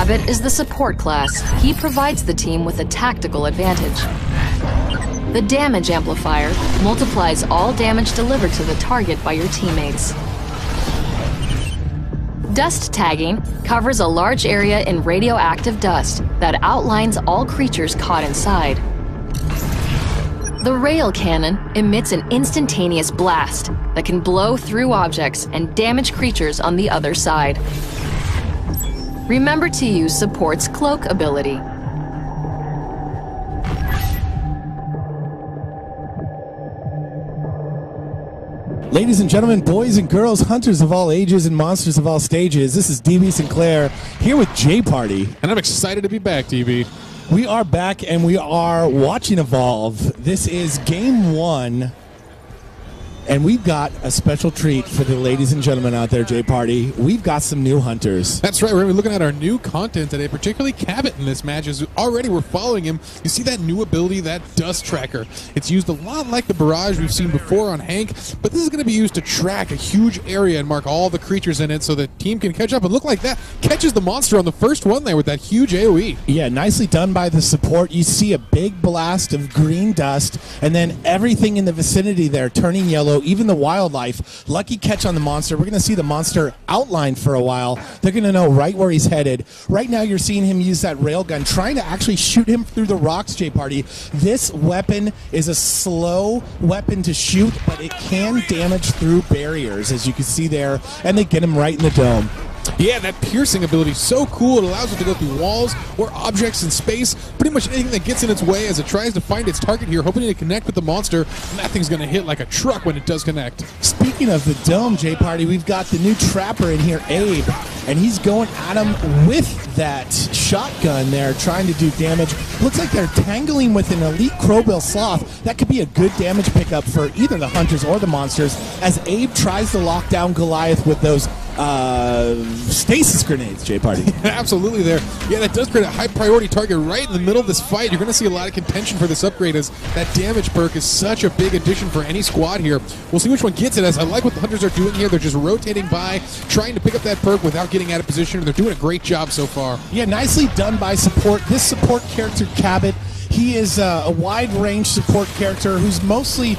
Cabot is the support class. He provides the team with a tactical advantage. The damage amplifier multiplies all damage delivered to the target by your teammates. Dust tagging covers a large area in radioactive dust that outlines all creatures caught inside. The rail cannon emits an instantaneous blast that can blow through objects and damage creatures on the other side. Remember to use support's cloak ability. Ladies and gentlemen, boys and girls, hunters of all ages and monsters of all stages, this is DB Sinclair here with J Party. And I'm excited to be back, DB. We are back and we are watching Evolve. This is game 1. And we've got a special treat for the ladies and gentlemen out there, J Party. We've got some new hunters. That's right. We're going to be looking at our new content today, particularly Cabot in this match. As already we're following him, you see that new ability, that dust tracker. It's used a lot like the barrage we've seen before on Hank, but this is going to be used to track a huge area and mark all the creatures in it so the team can catch up. And look like that. Catches the monster on the first one there with that huge AoE. Yeah, nicely done by the support. You see a big blast of green dust, and then everything in the vicinity there turning yellow. Even the wildlife. Lucky catch on the monster. We're going to see the monster outlined for a while. They're going to know right where he's headed. Right now you're seeing him use that railgun, trying to actually shoot him through the rocks, J Party. This weapon is a slow weapon to shoot, but it can damage through barriers, as you can see there, and they get him right in the dome. Yeah, that piercing ability is so cool. It allows it to go through walls or objects in space. Pretty much anything that gets in its way as it tries to find its target here, hoping to connect with the monster. And that thing's going to hit like a truck when it does connect. Speaking of the dome, J Party, we've got the new trapper in here, Abe. And he's going at him with that shotgun there, trying to do damage. Looks like they're tangling with an elite crowbill sloth. That could be a good damage pickup for either the hunters or the monsters, as Abe tries to lock down Goliath with those stasis grenades, J Party. Absolutely there. Yeah, that does create a high priority target right in the middle of this fight. You're going to see a lot of contention for this upgrade, as that damage perk is such a big addition for any squad here. We'll see which one gets it, as I like what the hunters are doing here. They're just rotating by, trying to pick up that perk without getting out of position, and they're doing a great job so far. Yeah, nicely done by support. This support character, Cabot, he is a wide-range support character who's mostly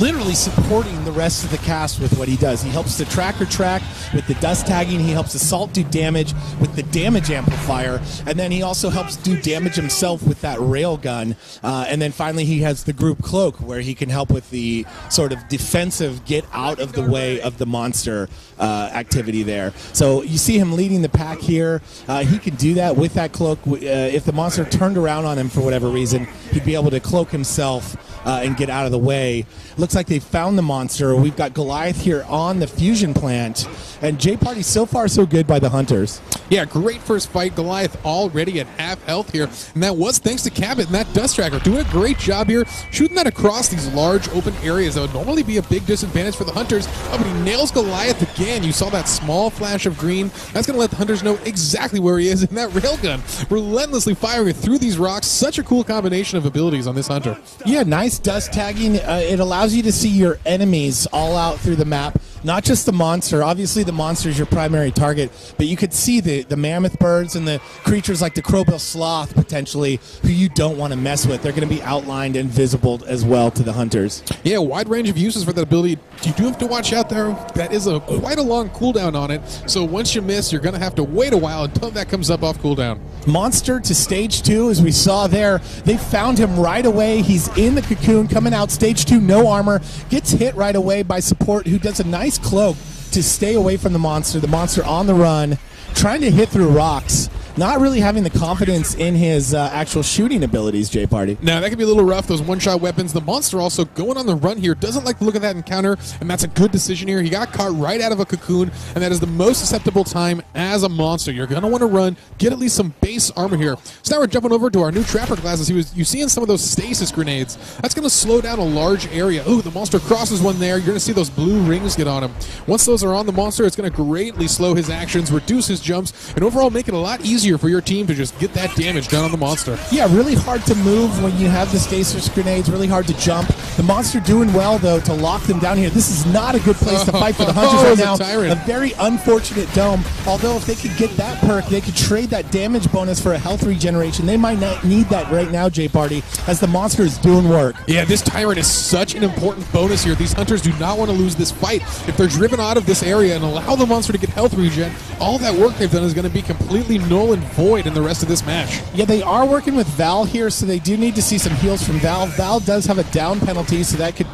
literally supporting the rest of the cast with what he does. He helps the tracker track with the dust tagging. He helps Assault do damage with the damage amplifier. And then he also helps do damage himself with that railgun. And then finally he has the group cloak, where he can help with the sort of defensive get out of the way of the monster activity there. So you see him leading the pack here. He can do that with that cloak. If the monster turned around on him for whatever reason, he'd be able to cloak himself and get out of the way. Looks like they found the monster. We've got Goliath here on the fusion plant. And J Party, so far so good by the hunters. Yeah, great first fight. Goliath already at half health here. And that was thanks to Cabot and that dust tracker. Doing a great job here, shooting that across these large open areas that would normally be a big disadvantage for the hunters. Oh, but he nails Goliath again. You saw that small flash of green. That's going to let the hunters know exactly where he is in that railgun. Relentlessly firing it through these rocks. Such a cool combination of abilities on this hunter. Yeah, nice dust tagging. It allows you to see your enemies all out through the map. Not just the monster. Obviously, the monster is your primary target, but you could see the mammoth birds and the creatures like the crowbill sloth, potentially, who you don't want to mess with. They're going to be outlined and visible as well to the hunters. Yeah, wide range of uses for that ability. You do have to watch out there. That is quite a long cooldown on it, so once you miss, you're going to have to wait a while until that comes up off cooldown. Monster to stage 2, as we saw there. They found him right away. He's in the cocoon, coming out stage 2, no armor. Gets hit right away by support, who does a nice cloak to stay away from the monster. The monster on the run, trying to hit through rocks. Not really having the confidence in his actual shooting abilities, J Party. Now, that can be a little rough, those one-shot weapons. The monster also going on the run here. Doesn't like the look of that encounter, and that's a good decision here. He got caught right out of a cocoon, and that is the most susceptible time as a monster. You're going to want to run, get at least some base armor here. So now we're jumping over to our new trapper classes. You see in some of those stasis grenades. That's going to slow down a large area. Ooh, the monster crosses one there. You're going to see those blue rings get on him. Once those are on the monster, it's going to greatly slow his actions, reduce his jumps, and overall make it a lot easier easier for your team to just get that damage done on the monster. Yeah, really hard to move when you have the stasis grenades, really hard to jump. The monster doing well, though, to lock them down here. This is not a good place to fight for the Hunters right now. A very unfortunate dome. Although if they could get that perk, they could trade that damage bonus for a health regeneration. They might not need that right now, J-Party, as the monster is doing work. Yeah, this Tyrant is such an important bonus here. These Hunters do not want to lose this fight. If they're driven out of this area and allow the monster to get health regen, all that work they've done is going to be completely null and void in the rest of this match. Yeah, they are working with Val here, so they do need to see some heals from Val. Val does have a down penalty, so that could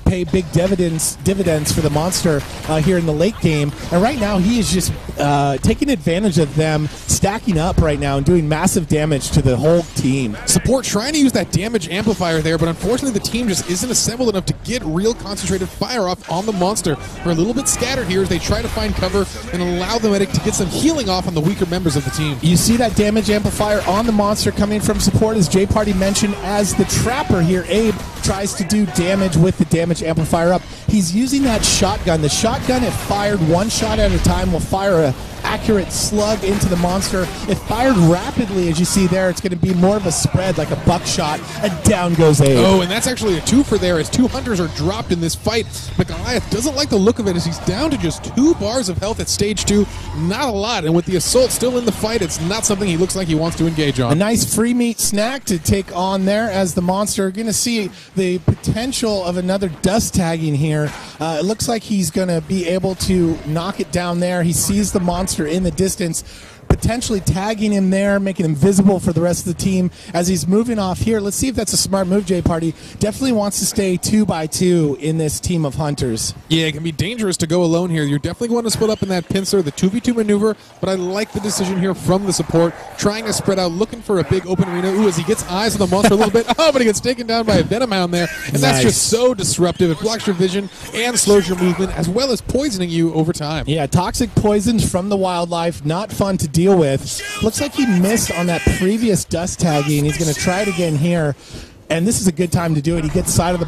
pay big dividends for the monster here in the late game. And right now, he is just taking advantage of them stacking up right now and doing massive damage to the whole team. Support trying to use that damage amplifier there, but unfortunately the team just isn't assembled enough to get real concentrated fire off on the monster. They're a little bit scattered here as they try to find cover and allow the medic to get some healing off on the weaker members of the team. You see that damage amplifier on the monster coming from support, as J-Party mentioned, as the trapper here, Abe, tries to do damage with the damage amplifier up. He's using that shotgun. The shotgun, if fired one shot at a time, will fire a accurate slug into the monster. If fired rapidly, as you see there, it's going to be more of a spread, like a buckshot, and down goes Abe. Oh, and that's actually a twofer there, as two Hunters are dropped in this fight. But Goliath doesn't like the look of it, as he's down to just 2 bars of health at stage 2. Not a lot, and with the assault still in the fight, it's not something he looks like he wants to engage on. A nice free meat snack to take on there, as the monster going to see the potential of another dust tagging here. It looks like he's going to be able to knock it down there. He sees the monster in the distance, potentially tagging him there, making him visible for the rest of the team as he's moving off here. Let's see if that's a smart move, J-Party. Definitely wants to stay 2x2 in this team of Hunters. Yeah, it can be dangerous to go alone here. You're definitely going to split up in that pincer, the 2v2 maneuver, but I like the decision here from the support, trying to spread out, looking for a big open arena. Ooh, as he gets eyes on the monster a little bit. Oh, but he gets taken down by a Venom Hound there, and that's just so disruptive. It blocks your vision and slows your movement, as well as poisoning you over time. Yeah, toxic poisons from the wildlife, not fun to deal with. Looks like he missed on that previous dust tagging. He's going to try it again here. And this is a good time to do it. He gets side of the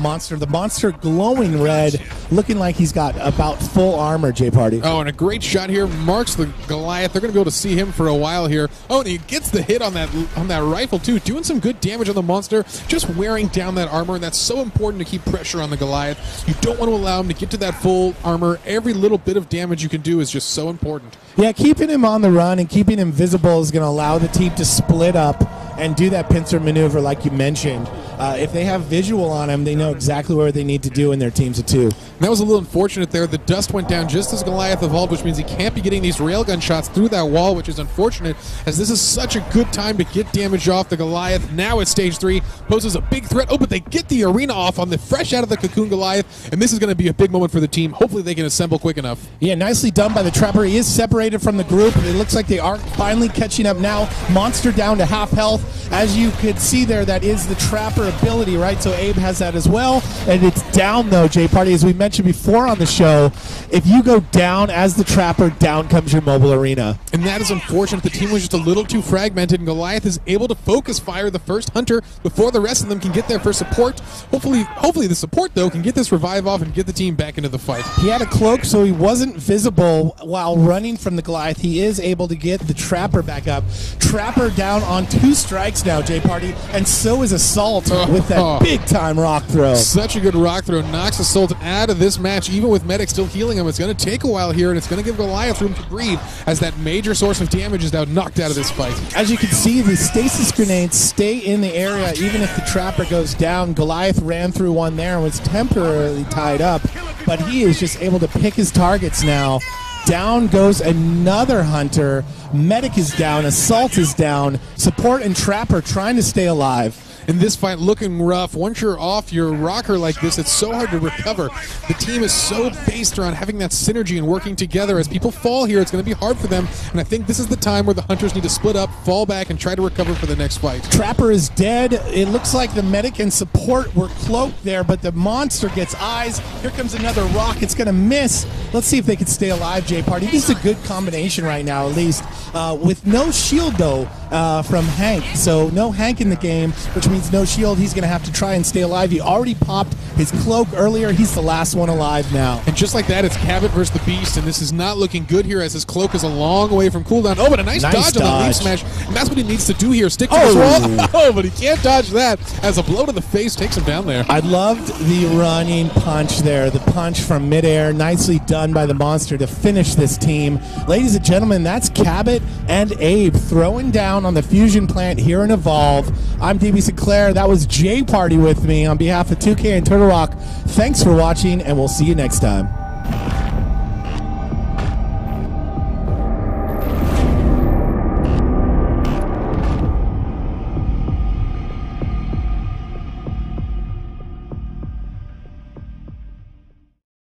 monster glowing red, looking like he's got about full armor, J-Party. Oh, and a great shot here marks the Goliath. They're going to be able to see him for a while here. Oh, and he gets the hit on that rifle too, doing some good damage on the monster, just wearing down that armor, and that's so important to keep pressure on the Goliath. You don't want to allow him to get to that full armor. Every little bit of damage you can do is just so important. Yeah, keeping him on the run and keeping him visible is going to allow the team to split up and do that pincer maneuver like you mentioned. If they have visual on him, they know exactly where they need to do in their teams of 2. And that was a little unfortunate there. The dust went down just as Goliath evolved, which means he can't be getting these railgun shots through that wall, which is unfortunate, as this is such a good time to get damage off the Goliath. Now at stage 3, poses a big threat. Oh, but they get the arena off on the fresh out of the cocoon Goliath, and this is going to be a big moment for the team. Hopefully they can assemble quick enough. Yeah, nicely done by the Trapper. He is separated from the group. It looks like they are finally catching up now. Monster down to half health. As you could see there, that is the Trapper ability, right? So Abe has that as well. And it's down, though, J-Party. As we mentioned before on the show, if you go down as the Trapper, down comes your mobile arena. And that is unfortunate. The team was just a little too fragmented, and Goliath is able to focus fire the first Hunter before the rest of them can get there for support. Hopefully the support, though, can get this revive off and get the team back into the fight. He had a cloak, so he wasn't visible while running from the Goliath. He is able to get the Trapper back up. Trapper down on 2 strikes now, J-Party, and so is Assault with that big-time rock throw. Such a good rock throw. Knocks Assault out of this match, even with Medic still healing him. It's going to take a while here, and it's going to give Goliath room to breathe, as that major source of damage is now knocked out of this fight. As you can see, the stasis grenades stay in the area even if the Trapper goes down. Goliath ran through one there and was temporarily tied up, but he is just able to pick his targets now. Down goes another Hunter. Medic is down. Assault is down. Support and Trapper trying to stay alive. In this fight, looking rough. Once you're off your rocker like this, it's so hard to recover. The team is so based around having that synergy and working together. As people fall here, it's going to be hard for them, and I think this is the time where the Hunters need to split up, fall back, and try to recover for the next fight. Trapper is dead. It looks like the Medic and Support were cloaked there, but the monster gets eyes. Here comes another rock. It's going to miss. Let's see if they can stay alive, J-Party. This is a good combination right now, at least. With no shield, though, from Hank. So no Hank in the game, which means no shield. He's going to have to try and stay alive. He already popped his cloak earlier. He's the last one alive now. And just like that, it's Cabot versus the Beast, and this is not looking good here as his cloak is a long way from cooldown. Oh, but a nice dodge on the leaf smash, and that's what he needs to do here. Stick to his wall. Oh, but he can't dodge that as a blow to the face takes him down there. I loved the running punch there, the punch from midair. Nicely done by the monster to finish this team. Ladies and gentlemen, that's Cabot and Abe throwing down on the fusion plant here in Evolve. I'm DB Sinclair. That was J Party with me on behalf of 2K and Turtle Rock. Thanks for watching, and we'll see you next time.